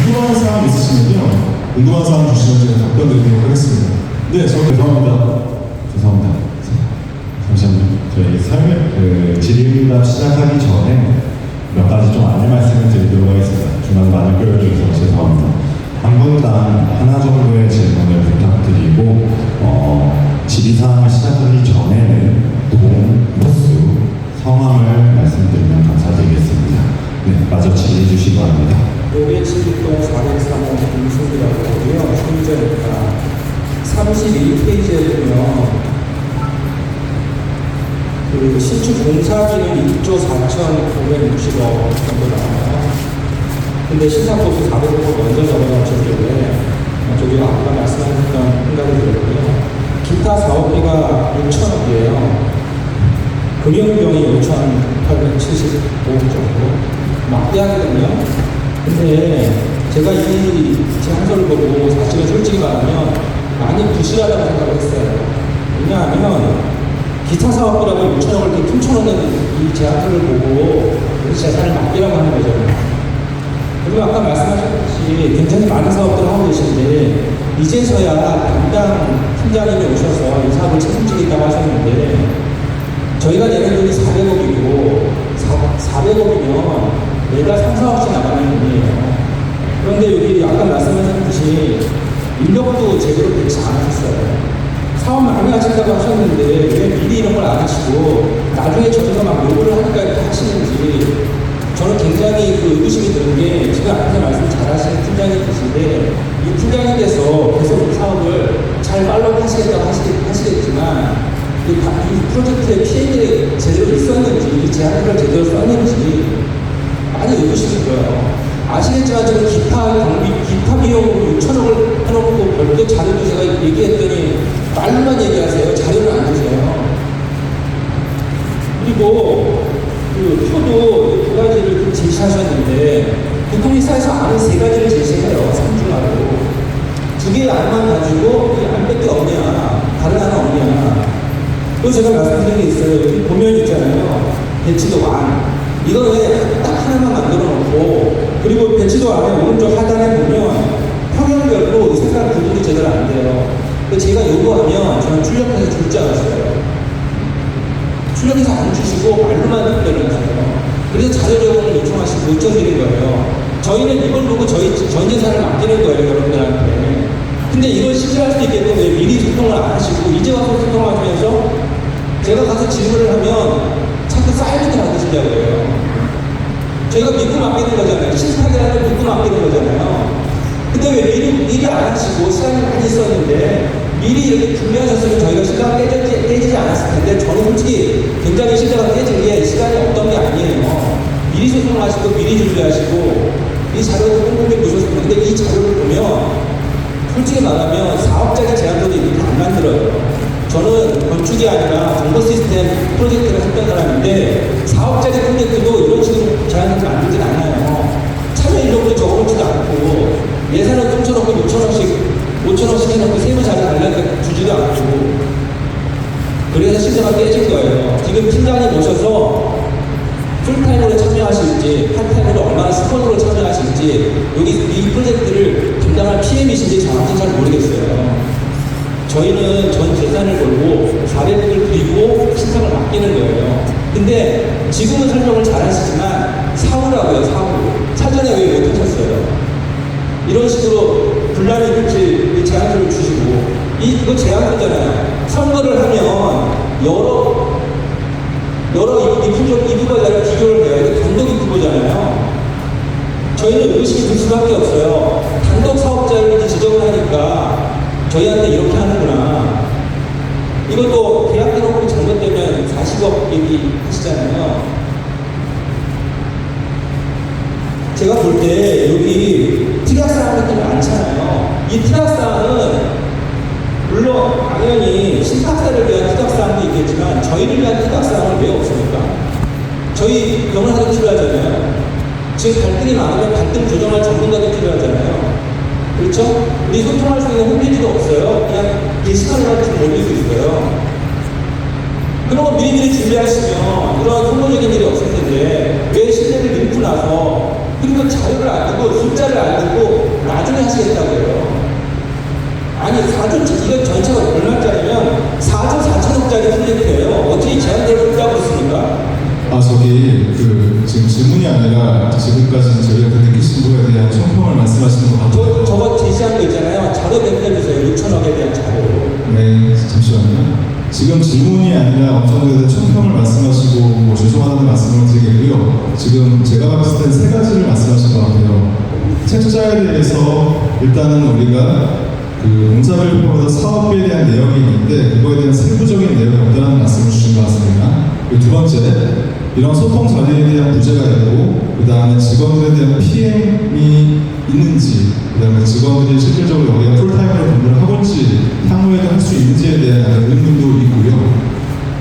궁금한 사항 있으시면요. 궁금한 사항 주시면 제가 답변 드리도록 하겠습니다. 네, 저 죄송합니다. 죄송합니다. 잠시만요. 저희 설명, 질의응답 시작하기 전에 몇 가지 좀 안내 말씀을 드리도록 하겠습니다. 중간 많이 끌어주셔서 죄송합니다. 한 분당 하나 정도의 질문을 부탁드리고, 질의사항을 시작하기 전에는 동, 호수, 성함을 말씀드리면 감사드리겠습니다. 네, 마저 질의해 주시기 바랍니다. 512동 403호 김승기라고 하고요. 총재입니다. 31페이지에 보면 그 신축 공사비는 1조 4,960억 정도 나와요. 근데 시상법도 400억 먼저 적어놓으셨길래 저기 아까 말씀하셨던 생각이 들었고요. 기타 사업비가 6천억이에요. 금융비용이 5,875억 정도 막대하거든요. 근데 제가 이 제안서를 보고 사실은 솔직히 말하면 많이 부실하다고 생각을 했어요. 왜냐하면 기타 사업비라고 6천억을 이렇게 퉁쳐놓는 이 제안서를 보고 우리 재산을 맡기라고 하는 거잖아요. 그리고 아까 말씀하셨듯이 굉장히 많은 사업들을 하고 계신데 이제서야 담당 팀장님이 오셔서 이 사업을 책임지겠다고 하셨는데 저희가 내는 돈이 400억이고 400억이면 매달 3, 4억씩 나가는 돈이에요. 그런데 여기 아까 말씀하셨듯이 인력도 제대로 배치 안 하셨어요. 사업 많이 하신다고 하셨는데 왜 미리 이런 걸 안 하시고 나중에 저희가 막 요구를 하니까 이렇게 하시는지 저는 굉장히 그 의구심이 드는 게 지금 앞에서 말씀 잘 하시는 팀장님 계신데 이 팀장님께서 계속 이 사업을 잘 팔로우 하시겠다고 하시겠지만 이 프로젝트의 PM이 제대로 있었는지 이 제안서를 제대로 썼는지 많이 의구심이 들어요. 아시겠지만 지금 기타 비용으로 6천억을 해놓고 별도 자료도 제가 얘기했더니 말로만 얘기하세요. 자료를 안 주세요. 그리고 그 표도 두 가지를 제시하셨는데 보통 회사에서 아는 세 가지를 제시해요. 3중하고 두 개의 안만 가지고 이 안밖에 없냐 다른 안은 없냐. 또 제가 말씀드린 게 있어요. 여기 보면 있잖아요. 배치도 안 이건 왜 딱 하나만 만들어 놓고 그리고 배치도 안에 오른쪽 하단에 보면 평형별로 색깔 구분이 제대로 안 돼요. 제가 요구하면 저는 출력해서 줄 줄 알았어요. 출력해서 안 주시고 말로만 답변을 하세요. 그래서 자료 제공을 요청하시고 요청드린 거예요. 저희는 이걸 보고 저희 전 재산을 맡기는 거예요, 여러분들한테. 근데 이걸 실질할 수 있게끔 왜 미리 소통을 안 하시고 이제 와서 소통하시면서 제가 가서 질문을 하면 자꾸 사이렌을 받으시려고 해요. 저희가 믿고 맡기는 거잖아요. 신탁이라는 믿고 맡기는 거잖아요. 근데 왜 미리 안 하시고 시간이 많이 있었는데 미리 이렇게 준비하셨으면 저희가 시간 깨지지 않았을 텐데 저는 솔직히 굉장히 시대가 깨진 게 시간이 없던 게 아니에요. 미리 소통하시고 미리 준비하시고 이 자료를 꼼꼼히 보셨습니다. 근데 이 자료를 보면 솔직히 말하면 사업자의 제안서도 이렇게 안 만들어요. 저는 건축이 아니라 정보 시스템 프로젝트를 했던 사람인데 사업자의 프로젝트도 이런 식으로 제안서를 만들진 않아요. 참여 인력도 적어놓지도 않고 예산을 tum쳐놓고 5천원씩 해놓고 세무 자료 달라니까 주지도 않고 그래서 시세가 깨진 거예요. 지금 팀장님 오셔서 풀타임으로 참여하실지 파타임으로 얼마나 스쿼드로 참여하실지 여기 이 프로젝트를 담당할 PM이신지 정확히 잘 모르겠어요. 저희는 전 재산을 걸고 400억을 드리고 신상을 맡기는 거예요. 근데 지금은 설명을 잘 하시지만 사후라고요. 사후 사전에 왜 못하셨어요? 이런 식으로 분란이 일치 제안서를 주시고 이거 제안서잖아요. 선거를 하면 여러 입후보자를 비교를 해요. 이거 단독 입후보잖아요. 저희는 의식이 들 수밖에 없어요. 단독 사업자를 지정을 하니까 저희한테 이렇게 하는구나. 이것도 계약해놓고 잘못되면 40억 얘기하시잖아요. 제가 볼 때 여기 특약사항 같은 게 많잖아요. 이 특약사항은 물론 당연히 신탁사를 위한 특약사항도 있겠지만 저희를 위한 특약사항은 왜 없습니까? 저희 변호사도 필요하잖아요. 지금 갈등이 많으면 갈등 조정할 전문가도 필요하잖아요. 그렇죠? 우리 소통할 수 있는 홈페이지도 없어요. 그냥 게시판으로 좀 올리고 있어요. 그런 거 미리미리 준비하시면 그런 선거적인 일이 없을 텐데 왜 신뢰를 잃고 나서 그리고 자료를 안 주고 숫자 하시겠다고요. 아니 4조 이건 전체가 얼마짜리면 4조 4천억짜리 프로젝트예요. 어떻게 제한되는 있다고 했습니까? 지금 질문이 아니라 지금까지 저희가 느끼신 거에 대한 총평을 말씀하시는 것 같아요. 저거 제시한 거 있잖아요. 자료 내려주세요. 6천억에 대한 자료. 네, 잠시만요. 지금 질문이 아니라 어느 정도에 대한 총평을 말씀하시고 죄송하다는 말씀을 드리겠고요. 지금 제가 봤을 때 세 가지를 말씀하신 것 같아요. 책자에 대해서 일단은 우리가 공사별표에서 사업비에 대한 내용이 있는데 그거에 대한 세부적인 내용이 없다는 말씀을 주신 것 같습니다. 그리고 두 번째, 이런 소통 자리에 대한 부재가 있고 그 다음에 직원들에 대한 PM이 있는지 그 다음에 직원들이 실질적으로 여기가 풀타임으로 근무를 하고 있는지 향후에도 할 수 있는지에 대한 의문도 있고요.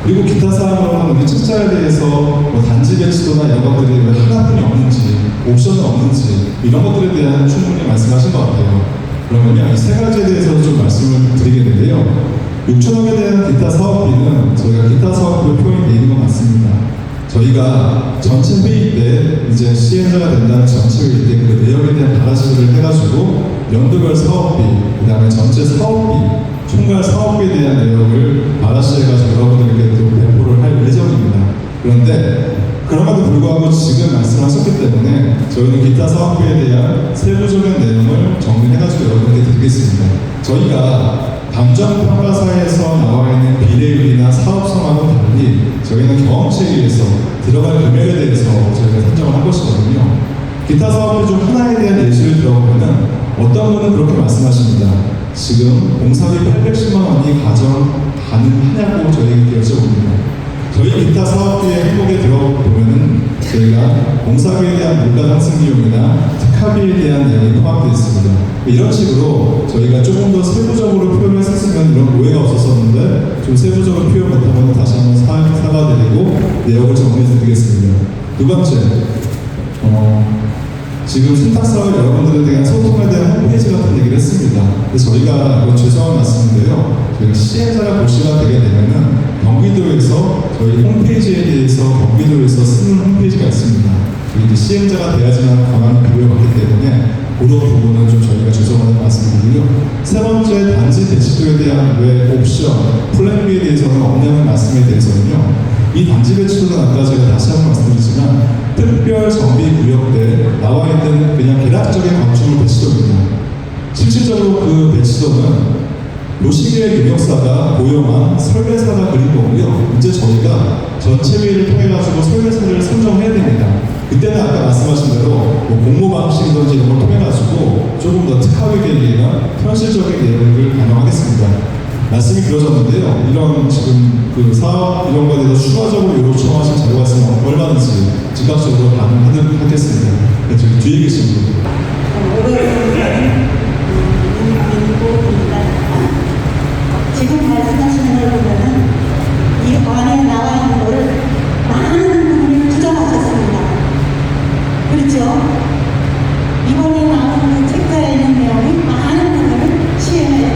그리고 기타 사항으로는 우리 책자에 대해서 단지 배치도나 이런 것들이 왜 하나뿐이 없는지 옵션은 없는지 이런 것들에 대한 충분히 말씀하신 것 같아요. 그러면요, 이 세 가지에 대해서 좀 말씀을 드리겠는데요. 6천억에 대한 기타 사업비는 저희가 기타 사업비로 표현이 되어 있는 것 같습니다. 저희가 전체 회의 때 이제 시행자가 된다는 전체 회의 때 그 내용에 대한 바라시를 해가지고 연도별 사업비, 그 다음에 전체 사업비, 총괄 사업비에 대한 내용을 바라시 해가지고 여러분들에게 또 배포를 할 예정입니다. 그런데 그럼에도 불구하고 지금 말씀하셨기 때문에 저희는 기타 사업비에 대한 세부적인 내용을 정리해가지고 여러분께 드리겠습니다. 저희가 감정평가사에서 나와 있는 비례율이나 사업성하고 달리 저희는 경험치에 의해서 들어갈 금액에 대해서 저희가 선정을 한 것이거든요. 기타 사업비 중 하나에 대한 예시를 들어보면 어떤 분은 그렇게 말씀하십니다. 지금 공사비 810만 원이 가정 가능하냐고 저희에게 여쭤봅니다. 저희 기타 사업비의 항목에 들어보면은 저희가 공사비에 대한 물가 상승 비용이나 특화비에 대한 내용이 포함되어 있습니다. 이런 식으로 저희가 조금 더 세부적으로 표현을 했으면 이런 오해가 없었었는데 좀 세부적으로 표현 못하면 다시 한번 사과드리고 내용을 정리해드리겠습니다. 두 번째, 지금 신탁사업 여러분들에 대한 소통에 대한 홈페이지 같은 얘기를 했습니다. 그래서 저희가 죄송한 말씀인데요. 저희가 시행자가 고시가 되게 되면은 경기도에서 저희 홈페이지에 대해서 경기도에서 쓰는 홈페이지가 있습니다. 저희 이제 시행자가 돼야지만 권한이 부여받기 때문에 그런 부분은 좀 저희가 죄송하다는 말씀드리고요. 세 번째, 단지 배치도에 대한 왜 옵션, 플랜 B에 대해서는 없냐는 말씀에 대해서는요. 이 단지 배치도는 아까 제가 다시 한번 말씀드리지만 특별 정비 구역 때 나와 있는 그냥 계략적인 건축물 배치도입니다. 실질적으로 그 배치도는 요시기의 윤역사가 고용한 설계사가 그린 거고요. 이제 저희가 전체 회의를 통해가지고 설계사를 선정해야 됩니다. 그때는 아까 말씀하신 대로 공모 방식이든지 이런 걸 통해가지고 조금 더 특화의 계획이나 현실적인 내용을 반영하겠습니다. 말씀이 길어졌는데요. 이런 지금 그 사업 이런 거에 대해서 추가적으로 요청하신 자료가 있으면 얼마든지 즉각적으로 반응하겠습니다. 지금 뒤에 계신 분. 지금 말씀하시는 걸 보면은 이 안에 나와 있는 거를 많은 부분을 부정하셨습니다. 그렇죠? 이번에 나오는 책자에 있는 내용이 많은 부분을 시행에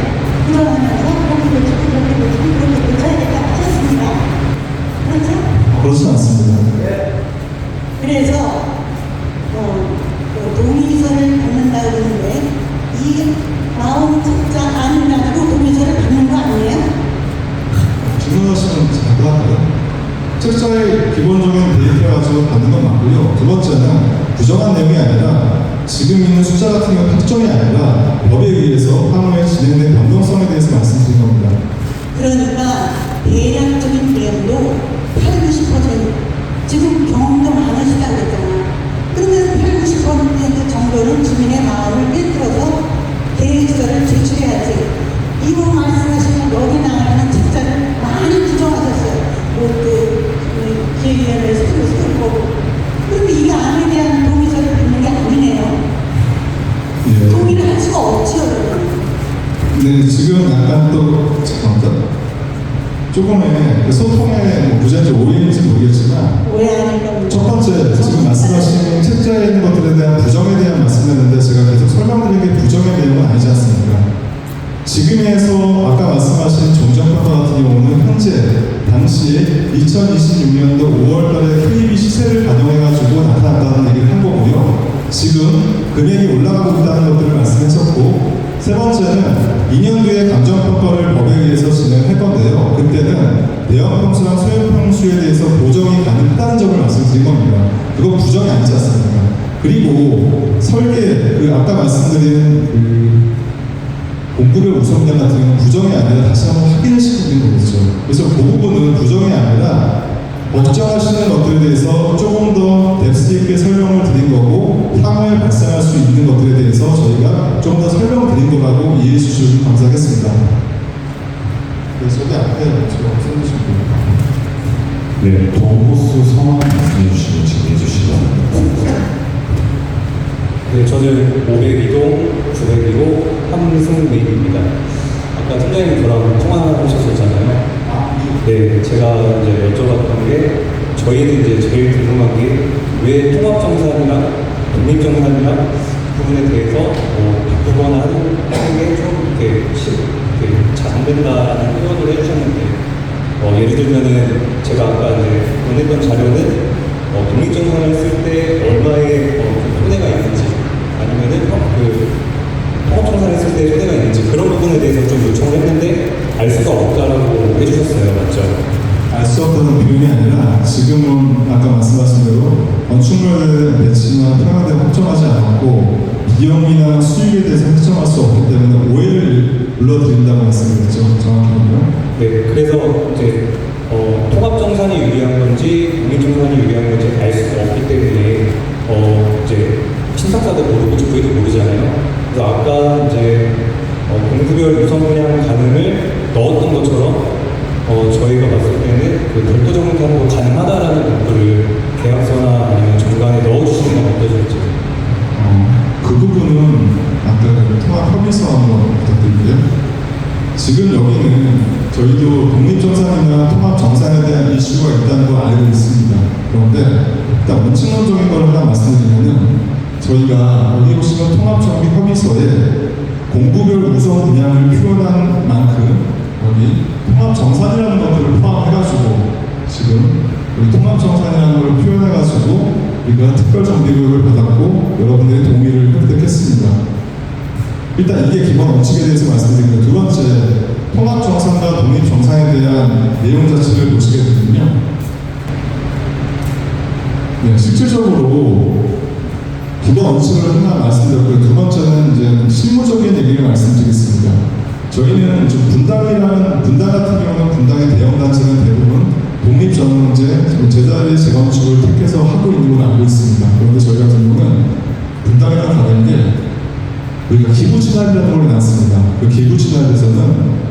부정하면서 그렇게 해야겠다 하셨습니다. 그렇죠? 그렇지 않습니다. 그래서 동의서를 받는다고 그러는데 이 나온 책자 아니라고 동의서를 받는 거 아니에요? 질문하시면 잘 할까요? 책자의 기본적인 데이터 가지고 받는 건 맞고요. 두 번째는 부정한 내용이 아니라 지금 있는 숫자 같은 경우는 확정이 아니라 법에 의해서 향후에 진행된 변동성에 대해서 말씀드린 겁니다. 그러니까 대략적인 내용도 80~90% 지금 경험도 많으시다고 했잖아. 그러면 80~90% 정도는 주민의 마음을 꿰뚫어서 계획서를 제출해야지. 이번 말씀하시는 여기 나가는 책자를 많이 부정하셨어요. 기획위원회에서 쓸 거고. 그런데 이 안에 대한 동의서를 받는 게 아니네요. 예. 동의를 할 수가 없지요. 네, 지금 약간 또 잠깐만. 조금의 그 소통의 부재인지 오해인지 모르겠지만 왜 아니면 첫 번째, 지금 말씀하신 책자에 있는 것들에 대한 부정에 대한 말씀했는데 제가 계속 설명드린 게 부정의 내용은 아니지 않습니까? 지금에서 아까 말씀하신 종전평가 같은 경우는 현재 당시에 2026년도 5월달에 KEB 시세를 반영해가지고 나타났다는 얘기를 한 거고요. 지금 금액이 올라가고 있다는 것들을 말씀하셨고, 세 번째는 2년 뒤에 감정평가를 법에 의해서 진행할 건데요. 그때는 대형 평수랑 소형 평수에 대해서 보정이 가능하다는 점을 말씀드린 겁니다. 그건 부정이 아니지 않습니까? 그리고 설계, 아까 말씀드린 공급의 우선 분야 같은 경우는 부정이 아니라 다시 한번 확인을 시키는 거겠죠. 그래서 그 부분은 부정이 아니라 걱정하시는 것들에 대해서 조금 더 뎁스 있게 설명을 드린 거고, 향후에 발생할 수 있는 것들에 대해서 저희가 조금 더 설명드린 거라고 이해해 주시면 감사하겠습니다. 그래서 여기 앞에 제가 써주시고요. 네, 동호수 성함 말씀해 주시고 질의해 주시기 바랍니다. 네, 저는 502동 901호 함승민입니다. 아까 팀장님 저랑 통화하셨었잖아요. 네, 제가 이제 여쭤봤던 게, 저희는 이제 제일 궁금한 게 왜 통합정산이랑 독립정산이랑 부분에 대해서 바꾸거나 하는 게 좀 이렇게 잘 안 된다라는 표현을 해주셨는데, 예를 들면은 제가 아까 이제 보냈던 자료는 독립정산을 했을 때 얼마의 손해가 있는지, 아니면은 통합정산을 했을 때 손해가 있는지, 그런 부분에 대해서 좀 요청을 했는데 알 수가 없다라고 해주셨어요. 맞죠? 알 수 없다는 표현이 아니라, 지금은 아까 말씀하신 대로 건축물의 배치나 평화대 확정하지 않았고, 비용이나 수익에 대해서 확정할 수 없기 때문에 오해를 불러드린다고 말씀드렸죠. 정확하군요. 네, 그래서 이제 통합정산이 유리한 건지 독립정산이 유리한 건지 알 수가 없기 때문에 이제 신탁사도 모르고 저희도 모르잖아요. 그래서 아까 이제 공구별 유선 분양 가능을 넣었던 것처럼 저희가 봤을 때는 그 별도 정산도 가능하다라는 문구를 계약서나 아니면 정관에 넣어주시는 건 어떠실지. 그 부분은 아까 통합 협의서 한번 부탁드릴게요. 지금 여기는 저희도 독립정산이나 통합정산에 대한 이슈가 있다는 걸 알고 있습니다. 그런데 일단 원칙론적인 걸 하나 말씀드리면은, 저희가 여기 보시면 통합정비 협의서에 공구별 우선 분양을 표현한 만큼 여기 통합정산이라는 것들을 포함해가지고, 지금 여기 통합정산이라는 걸 표현해가지고 우리가 특별정비구역을 받았고 여러분들의 동의를 획득했습니다. 일단 이게 기본 원칙에 대해서 말씀드리고요. 두 번째, 통합정산과 독립정산에 대한 내용 자체를 보시게 되면요, 네, 실질적으로 기본 원칙을 하나 말씀드렸고요. 두 번째는 이제 실무적인 얘기를 말씀드리겠습니다. 저희는 좀 분당 같은 경우는 분당의 대형 단지는 대부분 독립전원제, 제자리 재건축을 택해서 하고 있는 걸 알고 있습니다. 그런데 저희 같은 경우는 분당이랑 다른 게, 우리가 기부진압이라는 걸 해놨습니다. 그 기부진압에서는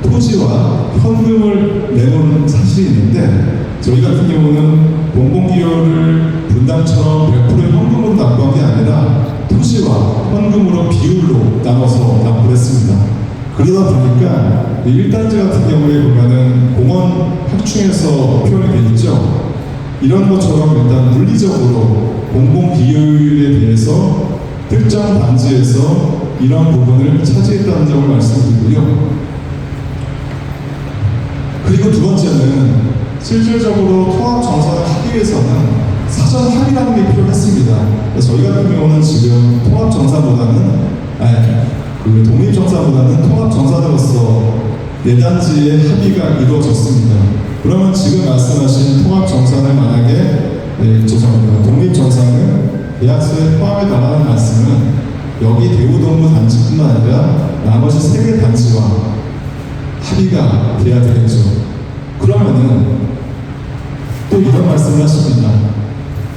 토지와 현금을 내놓는 사실이 있는데, 저희 같은 경우는 공공기여를 분당처럼 100% 현금으로 납부한 게 아니라 토지와 현금으로 비율로 나눠서 납부를 했습니다. 그러다 보니까 1단지 같은 경우에 보면은 공원 확충에서 표현이 되어 있죠. 이런 것처럼 일단 물리적으로 공공기여율에 대해서 특정 단지에서 이런 부분을 차지했다는 점을 말씀드리고요. 그리고 두 번째는 실질적으로 통합정산을 하기 위해서는 사전 합의라는 게 필요했습니다. 저희 같은 경우는 지금 통합정산보다는 독립정산보다는 통합정산으로서 4단지의 합의가 이루어졌습니다. 그러면 지금 말씀하신 통합정산을 만약에 독립정산을 계약서에 포함해달라는 말씀은 여기 대우동부 단지뿐만 아니라 나머지 3개 단지와 합의가 돼야 되겠죠. 그러면은 또 이런 말씀을 하십니다.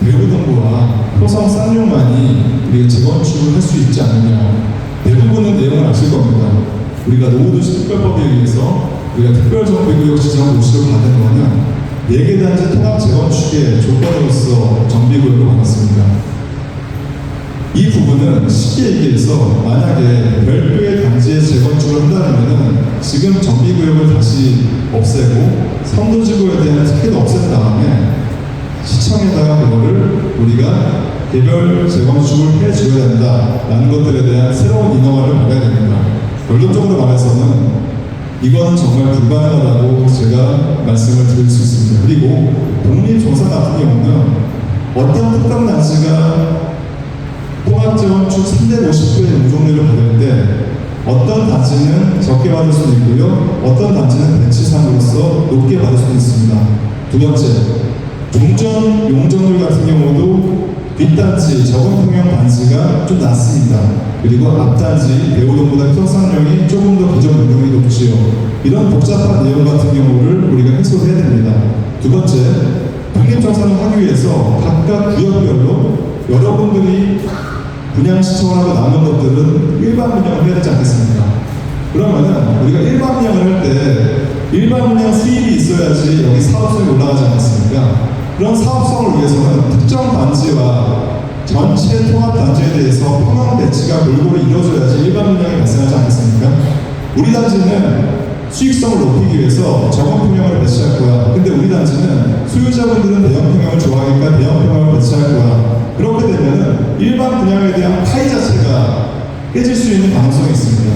대우동부와 효성 쌍용만이 우리가 재건축을 할 수 있지 않느냐. 대부분의 내용을 아실 겁니다. 우리가 노후도시 특별법에 의해서 우리가 특별정비구역 지정 모시를 받은 거는 4개 단지 통합 재건축의 조건으로서 정비구역을 받았습니다. 이 부분은 쉽게 얘기해서 만약에 별도의 단지에 재건축을 한다면 지금 정비구역을 다시 없애고 선도지구에 대한 특혜도 없앤 다음에 시청에다가 그거를 우리가 개별 재건축을 해줘야 된다라는 것들에 대한 새로운 인허가를 받아야 됩니다. 결론적으로 말해서는 이건 정말 불가능하다고 제가 말씀을 드릴 수 있습니다. 그리고 독립정산 같은 경우는 어떤 특정 단지가 통합재건축 350개의 용적률을 받는데 어떤 단지는 적게 받을 수도 있고요. 어떤 단지는 배치상으로서 높게 받을 수도 있습니다. 두 번째, 종전 용적률 같은 경우도 뒷단지, 저건평형 단지가 좀 낮습니다. 그리고 앞단지, 배우동보다 협상력이 조금 더 기존 용적률이 높지요. 이런 복잡한 내용 같은 경우를 우리가 해소해야 됩니다. 두 번째, 독립정산을 하기 위해서 각각 구역별로 여러분들이 분양 신청을 하고 남은 것들은 일반 분양을 해야 되지 않겠습니까? 그러면은 우리가 일반 분양을 할 때 일반 분양 수입이 있어야지 여기 사업성이 올라가지 않겠습니까? 그런 사업성을 위해서는 특정 단지와 전체 통합 단지에 대해서 평형 배치가 골고루 이루어져야지 일반 분양이 발생하지 않겠습니까? 우리 단지는 수익성을 높이기 위해서 저건 평형을 배치할 거야. 근데 우리 단지는 소유자분들은 대형 평형을 좋아하니까 대형 평형을 배치할 거야. 그렇게 되면은 일반 분양에 대한 파이 자체가 깨질 수 있는 가능성이 있습니다.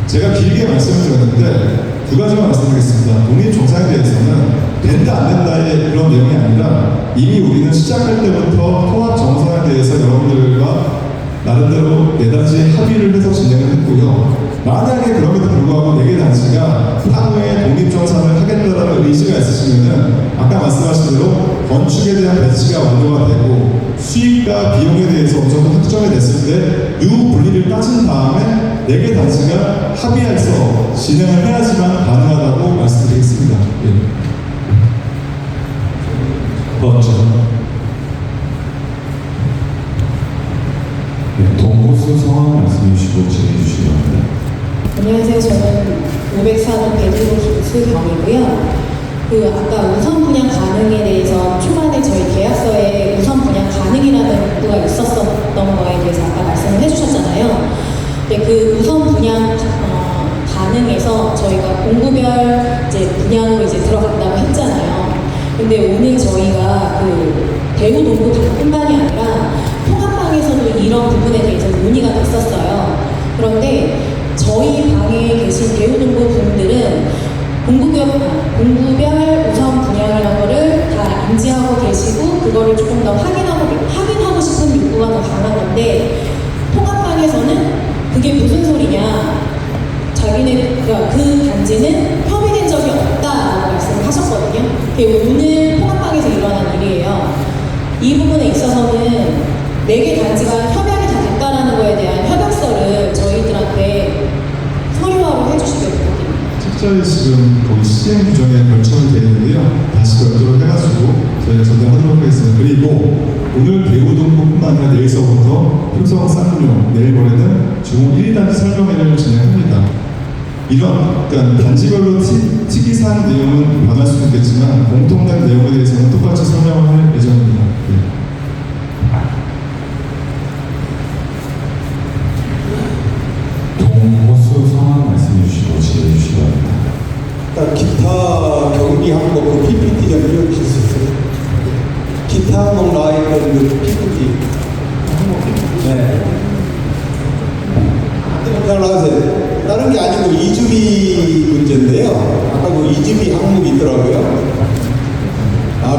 제가 길게 말씀을 드렸는데 두 가지만 말씀드리겠습니다. 독립종사에 대해서는 된다 안 된다의 그런 내용이 아니라 이미 우리는 시작할 때부터 통합 정산에 대해서 여러분들과 나름대로 네 단지 합의를 해서 진행을 했고요. 만약에 그럼에도 불구하고 4개 단지가 향후에 독립정산을 하겠다라는 의지가 있으시면은 아까 말씀하신 대로 건축에 대한 배치가 완료가 되고 수익과 비용에 대해서 어느 정도 확정이 됐을 때 유분리를 따진 다음에 4개 단지가 합의해서 진행을 해야지만 가능하다고 말씀드리겠습니다. 예. 동호수 성함 말씀해 주시고 진행해 주시기 바랍니다. 안녕하세요. 저는 504동 배지로 김수경이고요. 아까 우선 분양 가능에 대해서 초반에 저희 계약서에 우선 분양 가능이라는 문구가 있었던 거에 대해서 아까 말씀을 해주셨잖아요. 근데 그 우선 분양 가능에서 저희가 공구별 이제 분양으로 이제 들어간다고 했잖아요. 근데 오늘 저희가 대우 동구뿐만이 아니라 통합방에서도 이런 부분에 대해서 논의가 됐었어요. 그런데 저희 방에 계신 대우동부 분들은 공구별 우선 분양이라는 거를 다 인지하고 계시고 그거를 조금 더 확인하고 싶은 욕구가 더 강한 건데 통합방에서는 그게 무슨 소리냐, 자기네가 그 단지는 협의된 적이 없다라고 말씀을 하셨거든요. 그게 오늘 통합방에서 일어난 일이에요. 이 부분에 있어서는 4개 단지가 협약이 다 됐다라는 거에 대한 협약서를 저희들한테 서류화로 해주시길 부탁드립니다. 책자에 지금 거기 시행 규정에 결정이 되어 있는데요. 다시 별도로 해가지고 저희가 전달하도록 하겠습니다. 그리고 오늘 대우동부뿐만 아니라 내일서부터 효성 쌍용, 내일 모레는 중공 1단지 설명회를 진행합니다. 이런 그러니까 단지별로 특이사항 내용은 변할 수 있겠지만 공통된 내용에 대해서는 똑같이 설명을 할 예정입니다. 네. 동호수 성함 말씀해 주시고 진행해 주시기 바랍니다. 일단 기타 경비 항목 그 PPT 좀 띄워주실 수 있어요? 기타 항목 나와 있던 그 PPT 네. 잘 나오세요. 다른 게 아니고 이주비 문제인데요. 아까 그 이주비 항목이 있더라고요.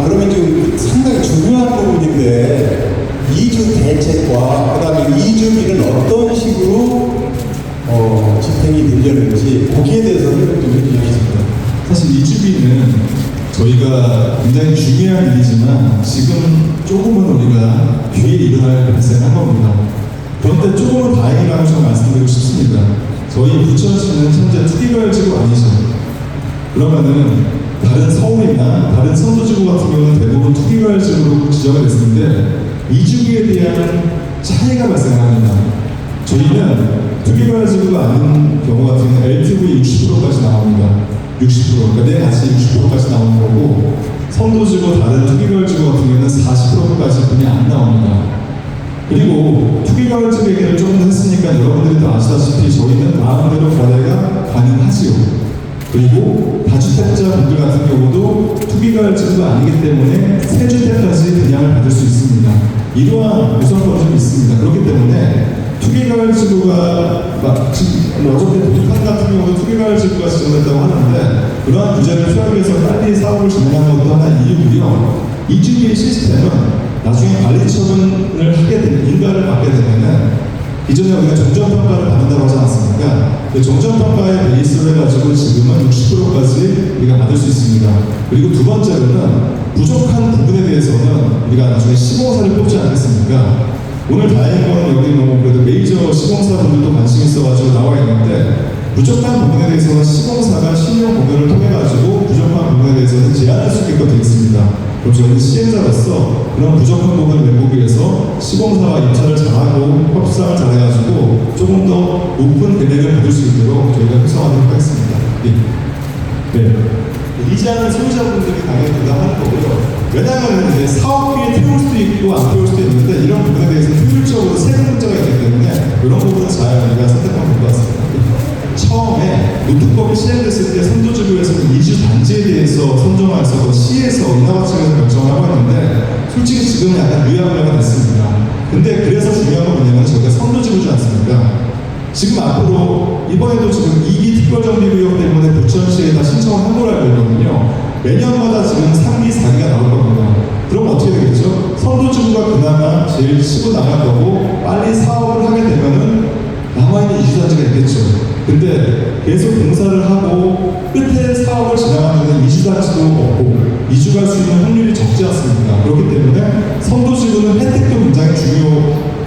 그러면 좀 상당히 중요한 부분인데 이주 대책과 그 다음에 이주비는 어떤 식으로 집행이 되려는지 거기에 대해서는 좀 얘기하겠습니다. 사실 이주비는 저희가 굉장히 중요한 일이지만 지금 조금은 우리가 뒤에 일어날 발생한 겁니다. 그런데 조금은 다행이라고 좀 말씀드리고 싶습니다. 저희 부천시는 현재 투기과열지구 아니죠. 그러면은 다른 서울이나 다른 선도지구 같은 경우는 대부분 투기과열지구로 지정이 됐는데 이주비에 대한 차이가 발생합니다. 저희는 투기과열지구가 아닌 경우 같은 경우는 LTV 60%까지 나옵니다. 60%, 그러니까 내 가치 60%까지 나오는 거고 선도지구 다른 투기과열지구 같은 경우는 40%까지 그냥 안 나옵니다. 그리고 투기과열지구 얘기를 조금 더 했으니까 여러분들이 다 아시다시피 저희는 마음대로 거래가 가능하지요. 그리고 다주택자 분들 같은 경우도 투기과열지구가 아니기 때문에 3주택까지 분양을 받을 수 있습니다. 이러한 우선권이 좀 있습니다. 그렇기 때문에 투기과열지구가 지금 어저께 북한 같은 경우도 투기과열지구가 지정됐다고 하는데 그러한 규제를 피하기 위해서 빨리 사업을 진행하는 것도 하나의 이유고요. 이주비 시스템은 나중에 관리 처분을 하게 되면, 인가를 받게 되면은 이전에 우리가 정전평가를 받는다고 하지 않았습니까? 그 정전평가의 베이스로 해가지고 지금은 60%까지 우리가 받을 수 있습니다. 그리고 두 번째로는 부족한 부분에 대해서는 우리가 나중에 시공사를 뽑지 않겠습니까? 오늘 다행인 건 여기 뭐 그래도 메이저 시공사분들도 관심 있어가지고 나와 있는데 부족한 부분에 대해서는 시공사가 신용 공개를 통해가지고 부족한 부분에 대해서는 제한할 수 있게끔 되어 있습니다. 그럼 저희는 시행자로서 그런 부족한 부분을 메꾸기 위해서 시공사와 입찰을 잘하고 협상을 잘해가지고 조금 더 높은 금액을 받을 수 있도록 저희가 협상하도록 하겠습니다. 네. 이자는 소유자분들이 당연히 부담하는 거고요. 왜냐하면 이제 사업비에 태울 수도 있고 안 태울 수도 있는데 이런 부분에 대해서 효율적으로 세금 문제가 있기 때문에 이런 부분은 잘 우리가 선택하면 될 것 같습니다. 처음에 노트법이 시행됐을 때 선도지구에서는 이주 단지에 대해서 선정해서 시에서 인하과정에서 결정을 하고 있는데 솔직히 지금은 약간 유야무야가 됐습니다. 근데 그래서 중요한 건 뭐냐면 저희가 선도지구지 않습니까? 지금 앞으로 이번에도 지금 2기 특별정비구역 때문에 부천시에다 신청을 한 걸로 알고 있거든요. 매년마다 지금 3기, 4기가 나올 겁니다. 그럼 어떻게 되겠죠? 선도지구가 그나마 제일 치고 나갈 거고 빨리 사업을 하게 되면은 남아있는 이주단지가 있겠죠. 근데 계속 공사를 하고 끝에 사업을 진행하면 이주단지도 없고 이주 갈 수 있는 확률이 적지 않습니까? 그렇기 때문에 선도지구는 혜택도 굉장히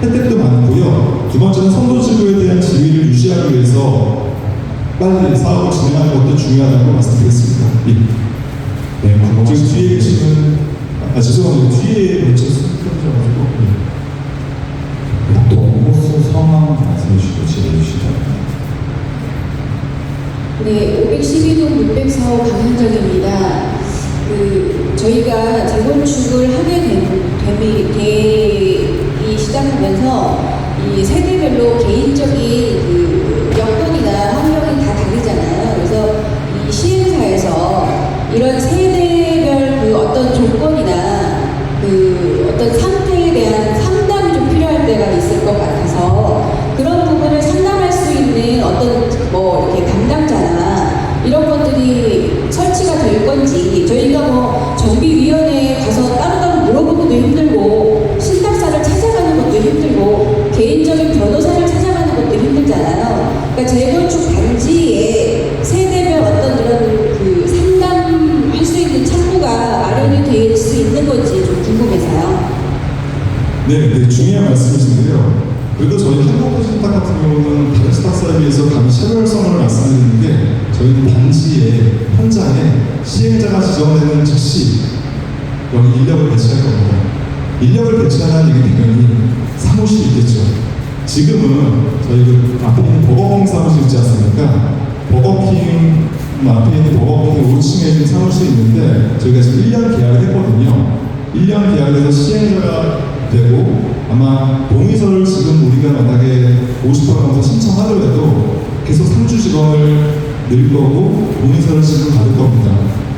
혜택도 많고요. 두 번째는 선도지구에 대한 지위를 유지하기 위해서 빨리 사업을 진행하는 것도 중요하다고 말씀드리겠습니다. 네, 지금 뒤에 계시는 죄송합니다. 뒤에 놓쳤어가지고 동호수 성함 말씀해 주시고 질의해 주시죠. 네, 512동 604호 강현정입니다. 저희가 재건축을 하게 되기 시작하면서 이 세대별로 개인적인 여건이나 환경이 다 다르잖아요. 그래서 이 시행사에서 이런 세대별 어떤 조건이나 어떤 상태에 대한 상담이 좀 필요할 때가 있을 것 같아서 그런 부분을 상담할 수 있는 어떤 이렇게 담당자나 이런 것들이 설치가 될 건지 저희가 정비위원회에 가서 따로따로 물어보기도 힘들고 신탁사를 찾아가는 것도 힘들고 개인적인 변호사를 찾아가는 것도 힘들잖아요. 그러니까 재건축 단지에 세대별 어떤 이런 상담할 수 있는 창구가 마련이 될 수 있는 건지 좀 궁금해서요. 네, 중요한 말씀이신데요. 그래도 저희 한국도시탁 같은 경우는 다른 스탁사에 비해서 감히 차별성을 말씀드리는 게 저희는 단지에 현장에 시행자가 지정되는 즉시 여기 인력을 배치할 겁니다. 인력을 배치하는 얘기 당연히 사무실이 있겠죠. 지금은 저희 앞에 있는 버거킹 사무실 있지 않습니까? 버거킹 앞에 있는 버거킹 5층에 있는 사무실이 있는데 저희가 지금 1년 계약을 했거든요. 1년 계약을 해서 시행자가 되고 아마 동의서를 지금 우리가 만약에 50% 정도 신청하더라도 계속 상주 직원을 늘 거고 동의서를 지금 받을 겁니다.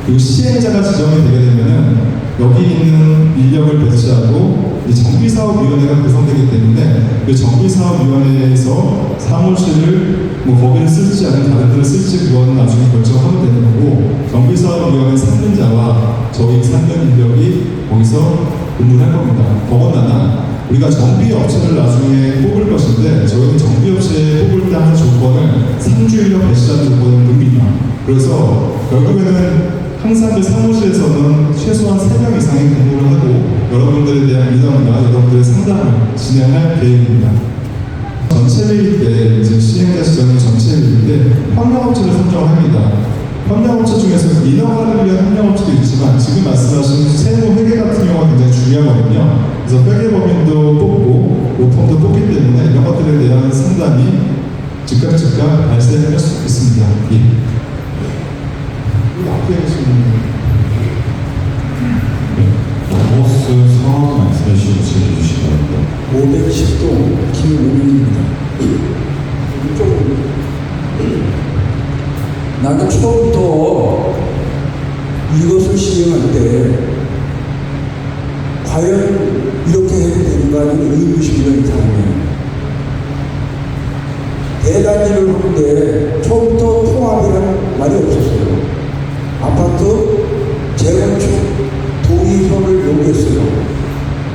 그리고 시행자가 지정이 되게 되면은 여기 있는 인력을 배치하고 이 정비사업위원회가 구성되기 때문에 그 정비사업위원회에서 사무실을 거기를 쓸지 아니면 다른 데를 쓸지 그거는 나중에 결정하면 되는 거고 정비사업위원회 상근자와 저희 상근 인력이 거기서 근무를 할 겁니다. 더군다나 우리가 정비업체를 나중에 뽑을 것인데 저희는 정비업체에 뽑을 때 하는 조건을 상주인력 배치하는 조건을 둡니다. 그래서 결국에는 항상 그 사무실에서는 최소한 3명 이상의 근무를 하고 여러분들에 대한 민원과 여러분들의 상담을 진행할 계획입니다. 전체 회의 때 이제 시행자 지정의 전체 회의 때 협력업체를 선정합니다. 협력업체 중에서 인허가를 위한 협력업체도 있지만 지금 말씀하신 세무 회계 같은 경우가 굉장히 중요하거든요. 그래서 회계법인도 뽑고 로펌도 뽑기 때문에 이런 것들에 대한 상담이 즉각 발생할 수 있습니다. 예. 앞에 계시는 동호수 성함 말씀해 주시고 질의해 주시기 바랍니다. 510동 김우민입니다. 나는 처음부터 이것을 시행할 때 과연 이렇게 해도 되는가 하는 의무심이 강해요. 대단지를 하는데 처음부터 통합이라는 말이 없었어요. 아파트 재건축 동의서를 요구했어요.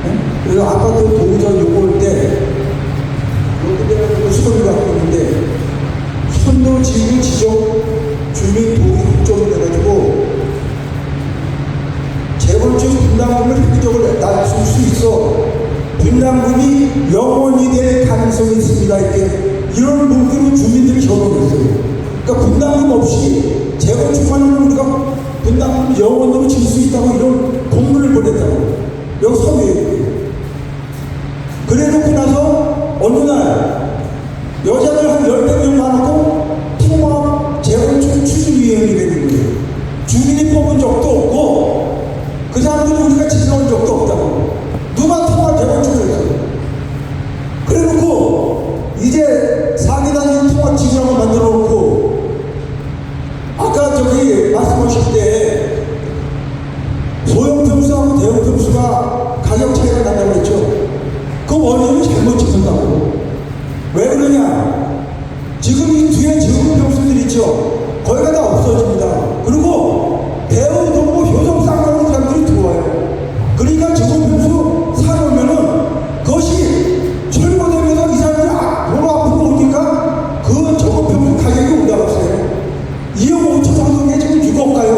네? 그래서 아파트 동선 요구 올 때, 여기 수건을 갖고 있는데, 선도 지구 지정 주민 동의 협정을 해가지고, 재건축 분담금을 획기적으로 낮출 수 있어. 분담금이 영원히 될 가능성이 있습니다. 이런 문구로 주민들이 적어냈어요. 그러니까 분담금 없이 재건축하는 우리가 분담금 영원으로 질 수 있다고 이런 공문을 보냈다고. 여기 서류에. 그래 놓고 나서 어느 날 여자들 한 10명 많고 통합 재건축 추진위원회가 되는 거예요. 주민이 뽑은 적도 없고 그 사람들은 우리가 지정한 적도 없다고. 누가 통합 재건축을 했어요. 그래 놓고 이제 4기단이 통합 지구라고 만들어 놓고 아까 저기 말씀하실 때 소형 평수하고 대형 평수가 가격 차이가 난다고 했죠. 그 원인은 잘못 찍는다고. 왜 그러냐? 지금 이 뒤에 지금 평수들 있죠. 거기가 다 없어집니다. 그리고 대우동부 효성쌍으로 사람들이 들어와요. 그러니까 지금 평수 사놓으면은 그것이 철거되면서 이 사람들이 도로 앞으로 오니까 그 저거 평수 가격이 올라갔어요. 2억 5천 정도에 지금 6억 가요.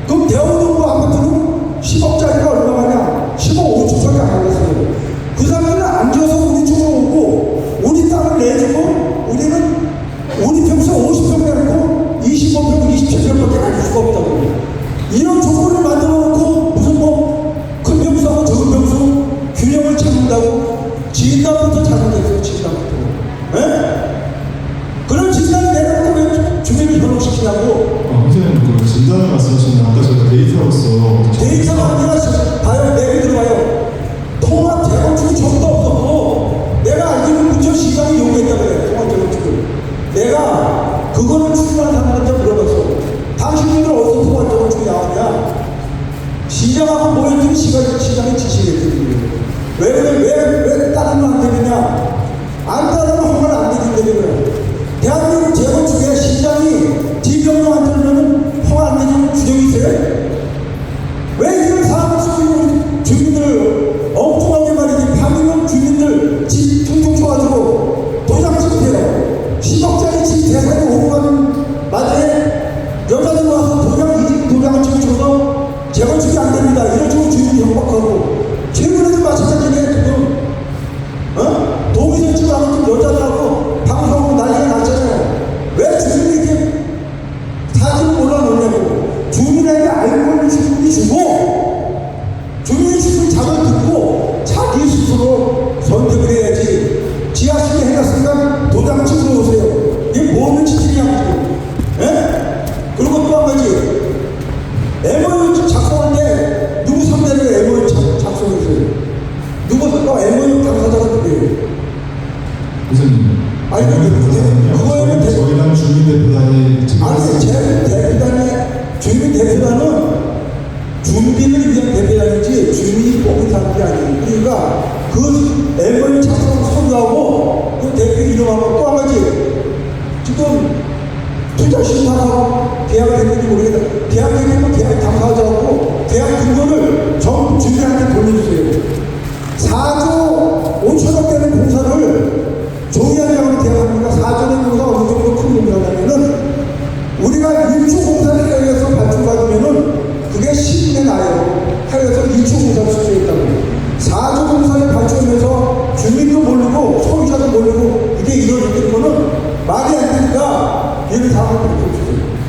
그럼 대우동부 아파트는 10억짜리가 얼마냐? 10억 5천밖에 안 올랐어요. 그 사람들은 앉아서 우리 쪽으로 오고 우리 땅을 내주고 우리는 우리 평수 50평 내놓고 25평, 27평밖에 가질 수가 없다고. 이런 조건을 만들어 놓고 무슨 큰 평수하고 적은 평수 균형을 찾는다고 진단부터 잘못했어요. 진단부터. 예? 그런 진단을 내놓고 왜 주민을 현혹시키냐고. 선생님 그 진단을 말씀하시는 아까 저희가 데이터로서 데이터가 아니라 봐요. 내 얘기 들어봐요. 통합 재건축이 전부 없었고 내가 알기로는 부천시장이 요구했다고 그래. 통합 재건축을. 내가 그거를 추진하는 사람한테 물어봤어. 당신들 어디서 통합 재건축이 나왔냐? 시장하고 모였더니 시장이 지시했거든요. 왜 그래? 왜 따르면 안 되느냐? 안 따르면 허가를 안 내준다는 거야. 대한민국 재건축에 시장이 지정료 안 들으면 허가 안 내주는 규정이 있어요? 왜 이런 사람을 쓰고 주민들 엉뚱하게 말이지. 방금 주민들 집 퉁퉁 쳐가지고 도장 찍으세요. 10억짜리 집 대상에 오고 가는 마당에 여자들 와서 도장을 찍어줘서 재건축이 안 됩니다. 이런 식으로 주민이 협박하고 최근에도 마찬가지네. 지금 동의서 찍으라고 여자들하고 방송하고 난리가 났잖아요. 왜 주민이 이렇게 사진을 몰아놓냐고. 주민에게 알고 있는 주민이 주고 주민이 주민 작을 듣고 자기 스스로 선택을 해야지. 지하실에 해놨으니까 도장 찍으러 오세요. 이게 뭐는 짓이냐고. 예? 그리고 또 한 가지. MOU 작성할 때 누구 상대로 MOU 작성했어요? 누구 MOU 당사자가 누구예요? 선생님 아니, 그거에는 저희랑 주민 대표단이 아니, 제 대표단의 주민 대표단은 준비를 위한 대표단이지 주민이 뽑은 사람이 아니에요. 그러니까 그 MOU 작성 서류하고 그 대표 이름하고 또 한 가지 지금 투자 신탁하고 계약을 했는지 모르겠다. 계약했으면 계약 당사자하고 계약 근거를 전부 주민한테 돌려주세요. 4조 5천억 되는 공사를 종이한장으로 계약합니다. 4조는 공사 어느 정도 큰 공사냐면은 우리가 1조 공사를 해외에서 발주받으면은 그게 10년에 나요. 해외에서 1조 공사를 수주했다고. 4조 공사를 발주하면서 주민도 모르고 소유자도 모르고 이게 이루어졌던 거는 말이 안 되니까 얘를 다 해주세요.